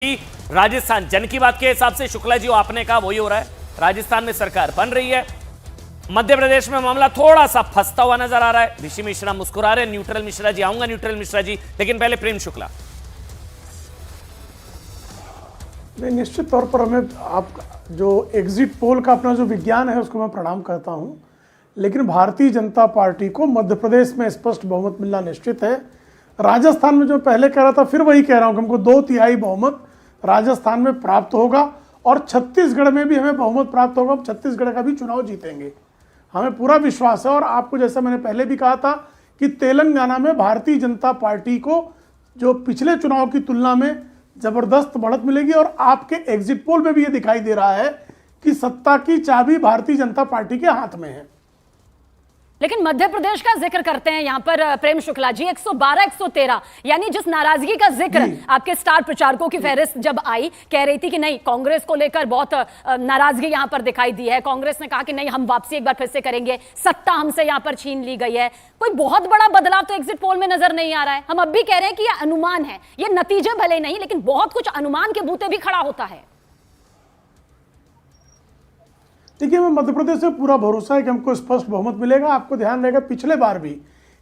राजस्थान जन की बात के हिसाब से शुक्ला जी आपने कहा वही हो रहा है। राजस्थान में सरकार बन रही है, मध्य प्रदेश में मामला थोड़ा सा फंसता हुआ नजर आ रहा है। ऋषि मिश्रा मुस्कुरा रहे हैं। न्यूट्रल मिश्रा जी आऊंगा, न्यूट्रल मिश्रा जी, लेकिन पहले प्रेम शुक्ला। नहीं, निश्चित तौर पर हमें आप जो एग्जिट पोल का अपना जो विज्ञान है उसको मैं प्रणाम करता हूं, लेकिन भारतीय जनता पार्टी को मध्य प्रदेश में स्पष्ट बहुमत मिलना निश्चित है। राजस्थान में जो पहले कह रहा था फिर वही कह रहा हूं कि हमको 2/3 बहुमत राजस्थान में प्राप्त होगा और छत्तीसगढ़ में भी हमें बहुमत प्राप्त होगा। हम छत्तीसगढ़ का भी चुनाव जीतेंगे, हमें पूरा विश्वास है। और आपको जैसा मैंने पहले भी कहा था कि तेलंगाना में भारतीय जनता पार्टी को जो पिछले चुनाव की तुलना में जबरदस्त बढ़त मिलेगी और आपके एग्जिट पोल में भी ये दिखाई दे रहा है कि सत्ता की चाबी भारतीय जनता पार्टी के हाथ में है। लेकिन मध्य प्रदेश का जिक्र करते हैं यहाँ पर प्रेम शुक्ला जी, 112 113 यानी जिस नाराजगी का जिक्र आपके स्टार प्रचारकों की फहरिस्त जब आई, कह रही थी कि नहीं कांग्रेस को लेकर बहुत नाराजगी यहाँ पर दिखाई दी है। कांग्रेस ने कहा कि नहीं हम वापसी एक बार फिर से करेंगे, सत्ता हमसे यहाँ पर छीन ली गई है। कोई बहुत बड़ा बदलाव तो एग्जिट पोल में नजर नहीं आ रहा है। हम अब भी कह रहे हैं कि यह अनुमान है, ये नतीजे भले नहीं, लेकिन बहुत कुछ अनुमान के बूते भी खड़ा होता है। देखिए, मैं मध्य प्रदेश से पूरा भरोसा है कि हमको स्पष्ट बहुमत मिलेगा। आपको ध्यान रहेगा पिछले बार भी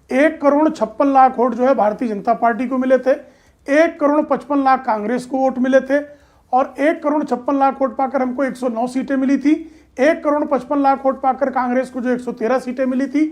1,56,00,000 वोट जो है भारतीय जनता पार्टी को मिले थे, 1,55,00,000 कांग्रेस को वोट मिले थे और 1,56,00,000 वोट पाकर हमको 109 सीटें मिली थी। 1,55,00,000 वोट पाकर कांग्रेस को जो 113 सीटें मिली थी।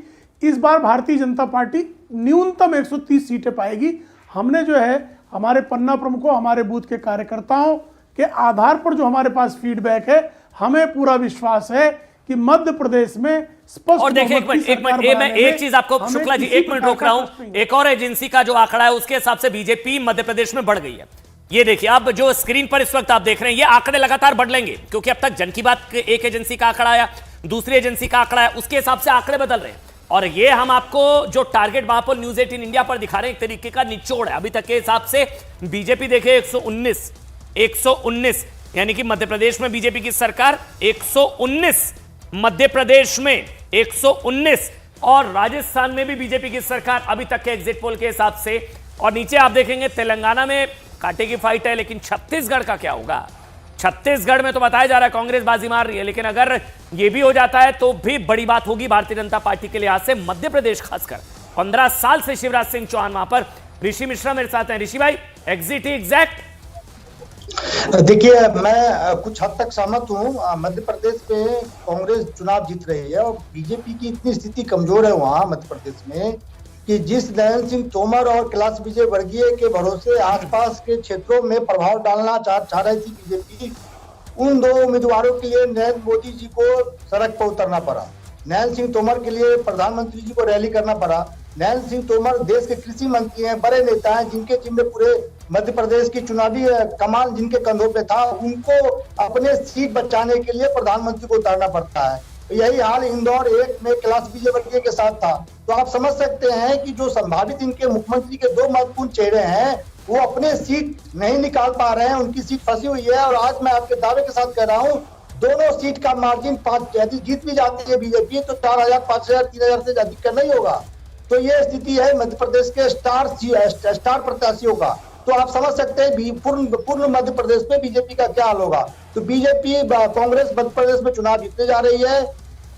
इस बार भारतीय जनता पार्टी न्यूनतम 130 सीटें पाएगी। हमने जो है हमारे पन्ना प्रमुखों, हमारे बूथ के कार्यकर्ताओं के आधार पर जो हमारे पास फीडबैक है, हमें पूरा विश्वास है कि मध्य प्रदेश में स्पष्ट। और देखिए मैं एक चीज आपको शुक्ला जी 1 मिनट रोक रहा हूं। एक और एजेंसी का जो आंकड़ा है उसके हिसाब से बीजेपी मध्य प्रदेश में बढ़ गई है। ये देखिए अब जो स्क्रीन पर इस वक्त आप देख रहे हैं, ये आंकड़े लगातार बढ़ लेंगे क्योंकि अब तक जन की बात एक एजेंसी का आंकड़ा आया, दूसरी एजेंसी का आंकड़ा है, उसके हिसाब से आंकड़े बदल रहे हैं। और ये हम आपको जो टारगेट वहां पर न्यूज 18 इंडिया पर दिखा रहे हैं, एक तरीके का निचोड़ है। अभी तक के हिसाब से बीजेपी देखिए 119 यानी कि मध्य प्रदेश में बीजेपी की सरकार 119, मध्य प्रदेश में 119 और राजस्थान में भी बीजेपी की सरकार अभी तक के एग्जिट पोल के हिसाब से। और नीचे आप देखेंगे तेलंगाना में कांटे की फाइट है, लेकिन छत्तीसगढ़ का क्या होगा? छत्तीसगढ़ में तो बताया जा रहा है कांग्रेस बाजी मार रही है, लेकिन अगर यह भी हो जाता है तो भी बड़ी बात होगी भारतीय जनता पार्टी के लिहाज से। मध्य प्रदेश खासकर 15 साल से शिवराज सिंह चौहान वहां पर। ऋषि मिश्रा मेरे साथ हैं। ऋषि भाई, एग्जिट ही एग्जैक्ट? देखिए, मैं कुछ हद तक सहमत हूँ। मध्य प्रदेश में कांग्रेस चुनाव जीत रही है और बीजेपी की इतनी स्थिति कमजोर है वहाँ मध्य प्रदेश में कि जिस नयन सिंह तोमर और कैलाश विजय वर्गीय के भरोसे आसपास के क्षेत्रों में प्रभाव डालना चाह रही थी बीजेपी, उन 2 उम्मीदवारों के लिए नरेंद्र मोदी जी को सड़क पर उतरना पड़ा। नयन सिंह तोमर के लिए प्रधानमंत्री जी को रैली करना पड़ा। नरेंद्र सिंह तोमर देश के कृषि मंत्री हैं, बड़े नेता हैं, जिनके जिम्मे पूरे मध्य प्रदेश की चुनावी कमान जिनके कंधों पे था, उनको अपने सीट बचाने के लिए प्रधानमंत्री को उतारना पड़ता है। यही हाल इंदौर 1 में कैलाश विजयवर्गीय के साथ था। तो आप समझ सकते हैं कि जो संभावित इनके मुख्यमंत्री के 2 महत्वपूर्ण चेहरे हैं वो अपने सीट नहीं निकाल पा रहे हैं, उनकी सीट फंसी हुई है। और आज मैं आपके दावे के साथ कह रहा हूँ, दोनों सीट का मार्जिन 5, यदि जीत भी जाती है बीजेपी तो 4,000, 5,000, 3,000 से अधिक का नहीं होगा। तो ये स्थिति है मध्य प्रदेश के स्टार प्रत्याशियों का। तो आप समझ सकते हैं पूर्ण मध्य प्रदेश में बीजेपी का क्या हाल होगा। तो बीजेपी कांग्रेस मध्य प्रदेश में चुनाव जीतने जा रही है,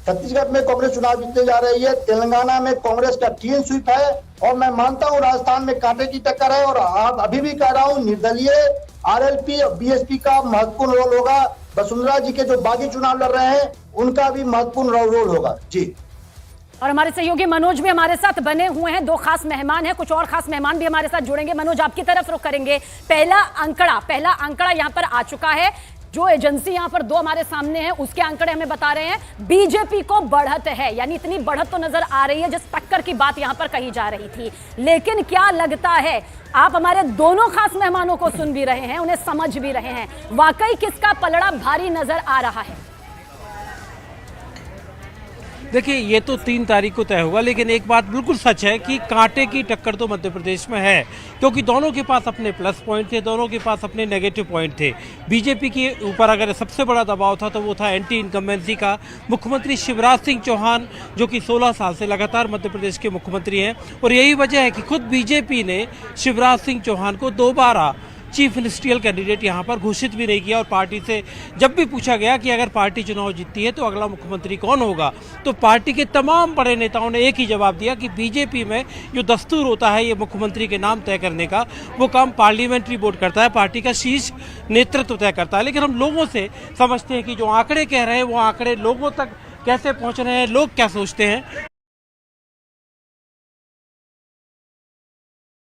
छत्तीसगढ़ में कांग्रेस चुनाव जीतने जा रही है, तेलंगाना में कांग्रेस का क्लीन स्वीप है और मैं मानता हूं राजस्थान में कांटे की टक्कर है। और आप अभी भी कह रहा हूं, निर्दलीय आरएलपी और बीएसपी का महत्वपूर्ण रोल होगा। वसुंधरा जी के जो बागी चुनाव लड़ रहे हैं उनका भी महत्वपूर्ण रोल होगा जी। और हमारे सहयोगी मनोज भी हमारे साथ बने हुए हैं। 2 खास मेहमान हैं, कुछ और खास मेहमान भी हमारे साथ जुड़ेंगे। मनोज, आपकी तरफ रुख करेंगे। पहला आंकड़ा यहाँ पर आ चुका है। जो एजेंसी यहाँ पर 2 हमारे सामने है उसके आंकड़े हमें बता रहे हैं बीजेपी को बढ़त है, यानी इतनी बढ़त तो नजर आ रही है जिस टक्कर की बात यहाँ पर कही जा रही थी। लेकिन क्या लगता है, आप हमारे दोनों खास मेहमानों को सुन भी रहे हैं, उन्हें समझ भी रहे हैं, वाकई किसका पलड़ा भारी नजर आ रहा है? देखिए, ये तो 3 तारीख को तय होगा, लेकिन एक बात बिल्कुल सच है कि कांटे की टक्कर तो मध्य प्रदेश में है, क्योंकि दोनों के पास अपने प्लस पॉइंट थे, दोनों के पास अपने नेगेटिव पॉइंट थे। बीजेपी के ऊपर अगर सबसे बड़ा दबाव था तो वो था एंटी इनकम्बेंसी का। मुख्यमंत्री शिवराज सिंह चौहान जो कि 16 साल से लगातार मध्य प्रदेश के मुख्यमंत्री हैं, और यही वजह है कि खुद बीजेपी ने शिवराज सिंह चौहान को दोबारा चीफ मिनिस्ट्रियल कैंडिडेट यहाँ पर घोषित भी नहीं किया। और पार्टी से जब भी पूछा गया कि अगर पार्टी चुनाव जीतती है तो अगला मुख्यमंत्री कौन होगा, तो पार्टी के तमाम बड़े नेताओं ने एक ही जवाब दिया कि बीजेपी में जो दस्तूर होता है ये मुख्यमंत्री के नाम तय करने का, वो काम पार्लियामेंट्री बोर्ड करता है, पार्टी का शीर्ष नेतृत्व तय करता है। लेकिन हम लोगों से समझते हैं कि जो आंकड़े कह रहे हैं वो आंकड़े लोगों तक कैसे पहुंच रहे हैं, लोग क्या सोचते हैं,